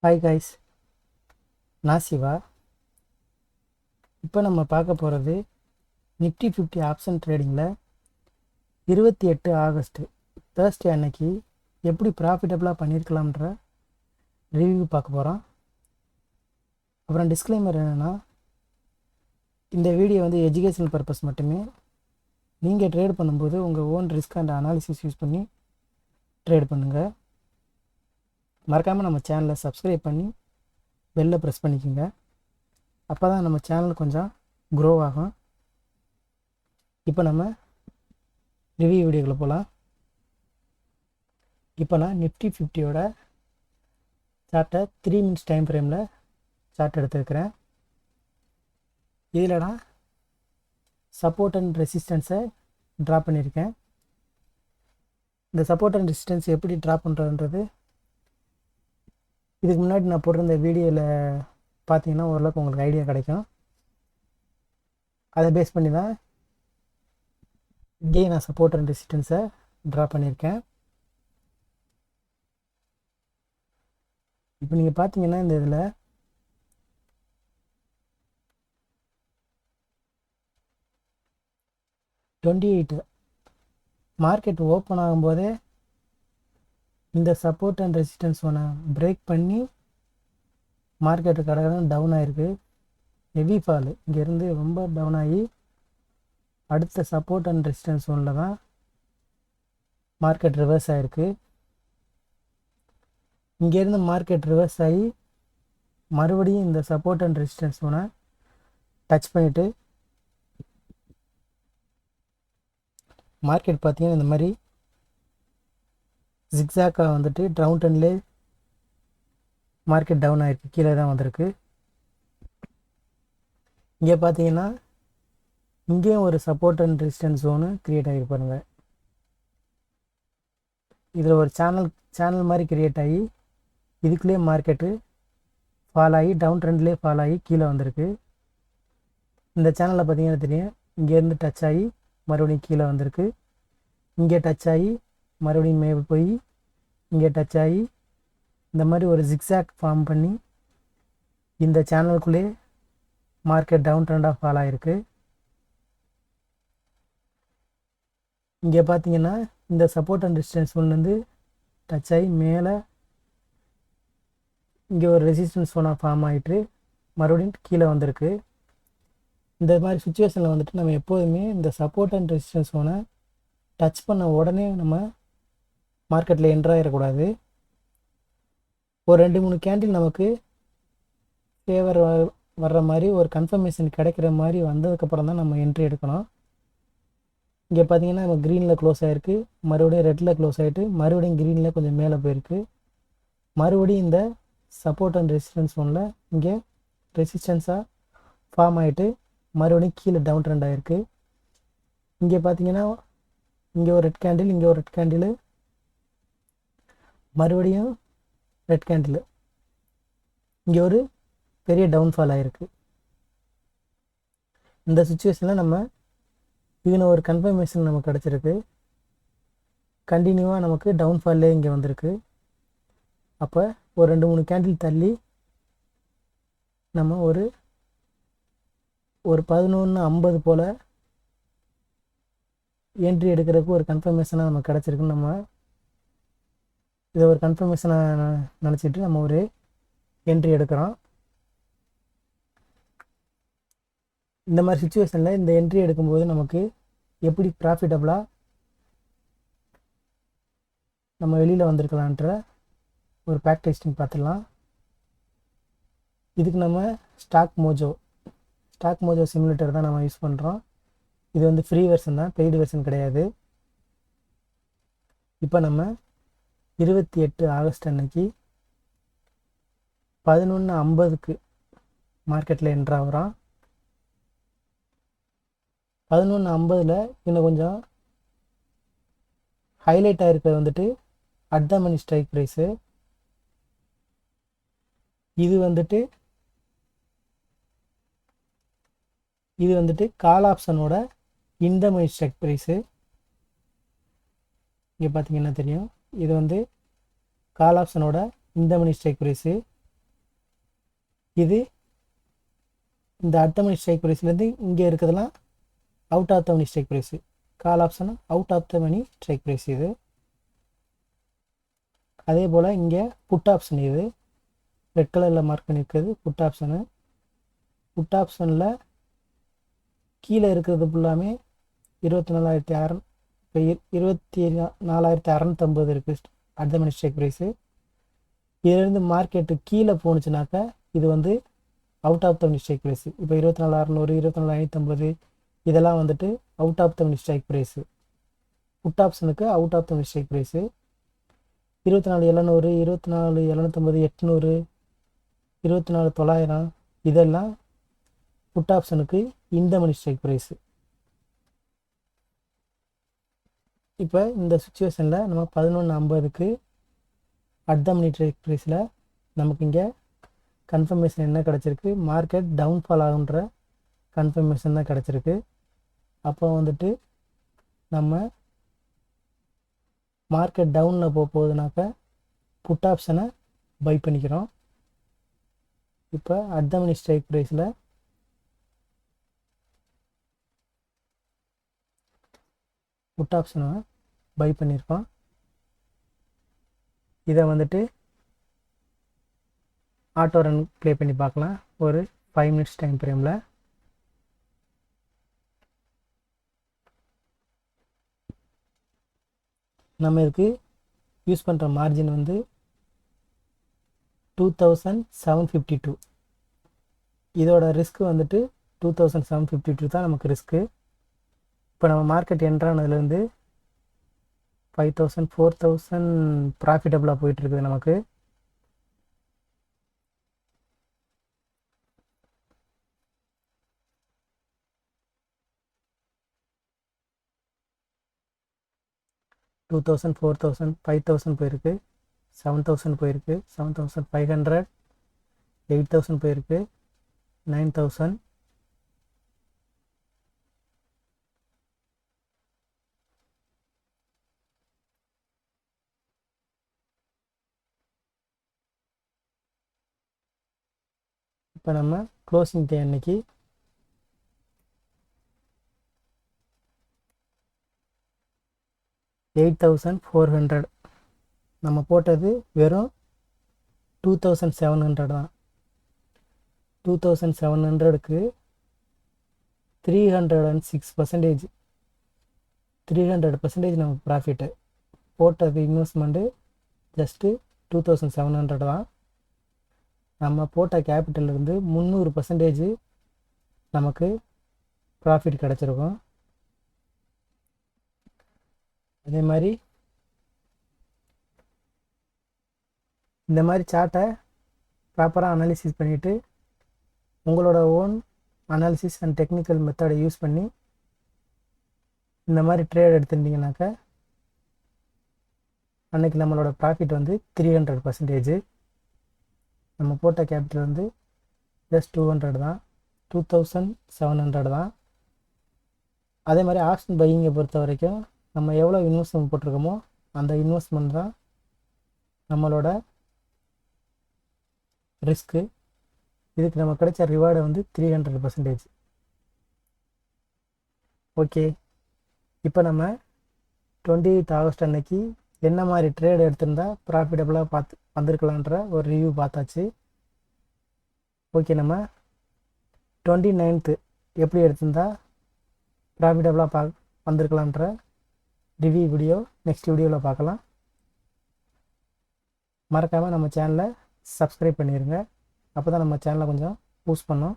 Hi guys, நான் சிவா. இப்போ நம்ம பார்க்க போகிறது நிஃப்டி 50 ஆப்ஷன் ட்ரேடிங்கில் 28 ஆகஸ்ட்டு தேர்ஸ்டே அன்னைக்கு எப்படி ப்ராஃபிட்டபுளாக பண்ணியிருக்கலாம்ன்ற ரிவ்யூ பார்க்க போகிறோம். அப்புறம் டிஸ்க்ளைமர் என்னென்னா, இந்த வீடியோ வந்து எஜுகேஷனல் பர்பஸ் மட்டுமே. நீங்கள் ட்ரேட் பண்ணும்போது உங்கள் own risk and analysis use பண்ணி ட்ரேட் பண்ணுங்கள். மறக்காமல் நம்ம சேனலை சப்ஸ்கிரைப் பண்ணி பெல்லை ப்ரெஸ் பண்ணிக்கோங்க. அப்போ தான் நம்ம சேனல் கொஞ்சம் க்ரோ ஆகும். இப்போ நம்ம ரிவ்யூ வீடியோக்குள்ளே போகலாம். இப்போ நான் நிஃப்டி 50யோட சார்ட்டை 3 மினிட்ஸ் டைம் ஃப்ரேமில் சார்ட் எடுத்துருக்கிறேன். இதில் நான் சப்போர்ட் அண்ட் ரெசிஸ்டன்ஸை ட்ரா பண்ணியிருக்கேன். இந்த சப்போர்ட் அண்ட் ரெசிஸ்டன்ஸ் எப்படி ட்ரா பண்ணுறதுன்றது இதுக்கு முன்னாடி நான் போட்டிருந்த வீடியோவில் பார்த்தீங்கன்னா ஓரளவுக்கு உங்களுக்கு ஐடியா கிடைக்கும். அதை பேஸ் பண்ணி தான் இங்கே நான் சப்போர்ட் அண்ட் ரெசிஸ்டன்ஸை ட்ரா பண்ணியிருக்கேன். இப்போ நீங்கள் பார்த்தீங்கன்னா இந்த இதில் டுவெண்ட்டி மார்க்கெட் ஓப்பன் ஆகும்போதே இந்த சப்போர்ட் அண்ட் ரெசிஸ்டன்ஸ் ஒன்று பிரேக் பண்ணி மார்க்கெட்டு கடற்கடன் டவுன் ஆகிருக்கு. ஹெவி ஃபால், இங்கேருந்து ரொம்ப டவுன் ஆகி அடுத்த சப்போர்ட் அண்ட் ரெசிஸ்டன்ஸ் ஒன்றில் தான் மார்க்கெட் ரிவர்ஸ் ஆகிருக்கு. இங்கேருந்து மார்க்கெட் ரிவர்ஸ் ஆகி மறுபடியும் இந்த சப்போர்ட் அண்ட் ரெசிஸ்டன்ஸ் ஒன்று டச் பண்ணிவிட்டு மார்க்கெட் பார்த்தீங்கன்னா இந்த மாதிரி ஜிக்ஸாக்காக வந்துட்டு டவுன் டன்லே மார்க்கெட் டவுன் ஆகிருக்கு, கீழே தான் வந்திருக்கு. இங்கே பார்த்தீங்கன்னா இங்கேயும் ஒரு support and resistance zone create ஆகிருக்கு பாருங்க. இதில் ஒரு சேனல் மாதிரி க்ரியேட் ஆகி இதுக்குள்ளேயே மார்க்கெட்டு ஃபால் ஆகி டவுன் ட்ரெண்ட்லேயே ஃபால் ஆகி கீழே வந்திருக்கு. இந்த சேனலில் பார்த்தீங்கன்னா தெரியும், இங்கேருந்து டச் ஆகி மறுபடியும் கீழே வந்திருக்கு. இங்கே டச் ஆகி மறுபடியும் மேலே போய் இங்கே டச் ஆகி இந்த மாதிரி ஒரு ஜிக்ஸாக் ஃபார்ம் பண்ணி இந்த சேனலுக்குள்ளே மார்க்கெட் டவுன் ட்ரெண்டாக ஃபால் ஆகிருக்கு. இங்கே பார்த்தீங்கன்னா இந்த சப்போர்ட் அண்ட் ரெசிஸ்டன்ஸ் ஒன்லேருந்து டச் ஆகி மேலே இங்கே ஒரு ரெசிஸ்டன்ஸ் ஒன்றா ஃபார்ம் ஆகிட்டு மறுபடியும் கீழே வந்திருக்கு. இந்த மாதிரி சுச்சுவேஷனில் வந்துட்டு நம்ம எப்போதுமே இந்த சப்போர்ட் அண்ட் ரெசிஸ்டன்ஸ் ஒன்று டச் பண்ண உடனே நம்ம மார்க்கெட்டில் என்ட்ராகிடக்கூடாது. ஒரு 2-3 கேண்டில் நமக்கு ஃபேவர் வர்ற மாதிரி ஒரு கன்ஃபர்மேஷன் கிடைக்கிற மாதிரி வந்ததுக்கப்புறம் தான் நம்ம என்ட்ரி எடுக்கணும். இங்கே பார்த்தீங்கன்னா நம்ம க்ரீனில் க்ளோஸ் ஆகிருக்கு, மறுபடியும் ரெட்டில் க்ளோஸ் ஆகிட்டு மறுபடியும் க்ரீனில் கொஞ்சம் மேலே போயிருக்கு. மறுபடியும் இந்த சப்போர்ட் அண்ட் ரெசிஸ்டன்ஸ் ஒன்றில் இங்கே ரெசிஸ்டன்ஸாக ஃபார்ம் ஆகிட்டு மறுபடியும் கீழே டவுன் ட்ரெண்ட் ஆகிருக்கு. இங்கே பார்த்தீங்கன்னா இங்கே ஒரு ரெட் கேண்டில், இங்கே ஒரு ரெட் கேண்டில், மறுபடியும் ரெட் கேண்டில், இங்கே ஒரு பெரிய டவுன்ஃபால் ஆகிருக்கு. இந்த சுச்சுவேஷனில் நம்ம இதில் ஒரு கன்ஃபர்மேஷன் நமக்கு கிடச்சிருக்கு. கண்டினியூவாக நமக்கு டவுன்ஃபால்லே இங்கே வந்திருக்கு. அப்போ ஒரு 2-3 கேண்டில் தள்ளி நம்ம ஒரு 11:50 போல் என்ட்ரி எடுக்கிறதுக்கு ஒரு கன்ஃபர்மேஷனாக நமக்கு கிடச்சிருக்குன்னு நம்ம இதை ஒரு கன்ஃபர்மேஷனாக நினச்சிட்டு நம்ம ஒரு என்ட்ரி எடுக்கிறோம். இந்த மாதிரி சுச்சுவேஷனில் இந்த என்ட்ரி எடுக்கும்போது நமக்கு எப்படி ப்ராஃபிட்டபுளாக நம்ம வெளியில் வந்திருக்கலான்ற ஒரு பேக் டெஸ்டிங் பார்த்துடலாம். இதுக்கு நம்ம ஸ்டாக் மோஜோ சிமுலேட்டர் தான் நம்ம யூஸ் பண்ணுறோம். இது வந்து ஃப்ரீ வெர்ஷன் தான், பெய்டு வெர்ஷன் கிடையாது. இப்போ நம்ம 28 ஆகஸ்ட் அன்னைக்கு 11:50க்கு மார்க்கெட்டில் என்ட்ரு ஆகிறோம். 11:50 இன்னும் கொஞ்சம் ஹைலைட் ஆகிருக்கிறது வந்துட்டு at the money strike price. இது வந்துட்டு கால் ஆப்ஷனோட இந்த மணி ஸ்ட்ரைக் ப்ரைஸு. இங்கே பார்த்தீங்கன்னா தெரியும், இது வந்து கால் ஆப்ஷனோட இந்த மணி ஸ்ட்ரைக் ப்ரைஸு. இது இந்த அட் த மணி ஸ்ட்ரைக் ப்ரைஸ்லேருந்து இங்கே இருக்கிறதுலாம் out of the money strike price. Call option out of the money strike price இது. அதே போல் இங்கே புட் ஆப்ஷன் இது ரெட் கலரில் மார்க் பண்ணியிருக்கிறது புட் ஆப்ஷனு. புட் ஆப்ஷனில் கீழே இருக்கிறது ஃபுல்லாமே 24,600 இப்போ 24,650 இருக்குது at the money strike price. இதுலேருந்து மார்க்கெட்டு கீழே போணுச்சுனாக்கா இது வந்து out of the money strike price. இப்போ 24,600 24,550 இதெல்லாம் வந்துட்டு out of the money strike price. Put ஆப்ஷனுக்கு out of the money strike price. 24,700 24,750 800 24,900 இதெல்லாம் புட் ஆப்ஷனுக்கு இந்த மணி ஸ்ட்ரைக் ப்ரைஸு. இப்போ இந்த சுச்சுவேஷனில் நம்ம 11:50க்கு அட் த மணி ஸ்ட்ரைக் ப்ரைஸில் நமக்கு இங்கே கன்ஃபர்மேஷன் என்ன கிடச்சிருக்கு, மார்க்கெட் டவுன்ஃபால் ஆகுன்ற கன்ஃபர்மேஷன் தான் கிடச்சிருக்கு. அப்போ வந்துட்டு நம்ம மார்க்கெட் டவுனில் போகுதுனாக்கா புட் ஆப்ஷனை பை பண்ணிக்கிறோம். இப்போ அட் த மணி ஸ்ட்ரைக் ப்ரைஸில் புட் ஆப்ஷனை பை பண்ணியிருக்கோம். இதை வந்துட்டு ஆட்டோ ரன் ப்ளே பண்ணி பார்க்கலாம் ஒரு 5 மினிட்ஸ் டைம் ஃப்ரேமில். நம்ம இதுக்கு யூஸ் பண்ணுற மார்ஜின் வந்து 2752. இதோட ரிஸ்க்கு வந்துட்டு 2752 தான் நமக்கு ரிஸ்க்கு. இப்போ நம்ம மார்க்கெட் என்ட்ரானதுலேருந்து 5,000 4,000 ப்ராஃபிட்டபுளாக போயிட்டுருக்குது நமக்கு. டூ 2,000 4,000 5,000 போயிருக்கு, 7,000 போயிருக்கு, 7,500 8,000 போயிருக்கு, 9,000 இப்போ நம்ம க்ளோசிங் டே அன்னைக்கு $8,400 நம்ம போட்டது வெறும் 2,700 தான். 2,700க்கு 306%, 300% நமக்கு ப்ராஃபிட்டு. போட்டது இன்வெஸ்ட்மெண்ட்டு ஜஸ்ட்டு 2,700 தான். நம்ம போட்ட கேபிட்டல்லேருந்து 300% நமக்கு ப்ராஃபிட் கிடச்சிருக்கும். அதே மாதிரி இந்த மாதிரி சார்ட்டை ப்ராப்பராக அனாலிசிஸ் பண்ணிவிட்டு உங்களோட ஓன் அனாலிசிஸ் அண்ட் டெக்னிக்கல் மெத்தடை யூஸ் பண்ணி இந்த மாதிரி ட்ரேட் எடுத்துட்டிங்கனாக்கா அன்றைக்கி நம்மளோட ப்ராஃபிட் வந்து 300%. நம்ம போட்ட கேபிட்டல் வந்து ஜஸ்ட் 200 தான், 2,700 தான். அதே மாதிரி ஆப்ஷன் பையிங்கை பொறுத்த வரைக்கும் நம்ம எவ்வளோ இன்வெஸ்ட்மெண்ட் போட்டிருக்கோமோ அந்த இன்வெஸ்ட்மெண்ட் தான் நம்மளோட ரிஸ்க்கு. இதுக்கு நம்ம கிடைச்ச ரிவார்டை வந்து 300%. ஓகே, இப்போ நம்ம 28 ஆகஸ்ட் அன்னைக்கு என்ன மாதிரி ட்ரேட் எடுத்திருந்தா ப்ராஃபிட்டபுளாக வந்திருக்கலான்ற ஒரு ரிவ்யூ பார்த்தாச்சு. ஓகே, நம்ம 29th எப்படி எடுத்திருந்தா ப்ராஃபிட்டபுளாக வந்திருக்கலான்ற ரிவ்யூ வீடியோ நெக்ஸ்ட் வீடியோவில் பார்க்கலாம். மறக்காமல் நம்ம சேனலை சப்ஸ்கிரைப் பண்ணிடுங்க. அப்போ தான் நம்ம சேனலை கொஞ்சம் பூஸ்ட் பண்ணோம்.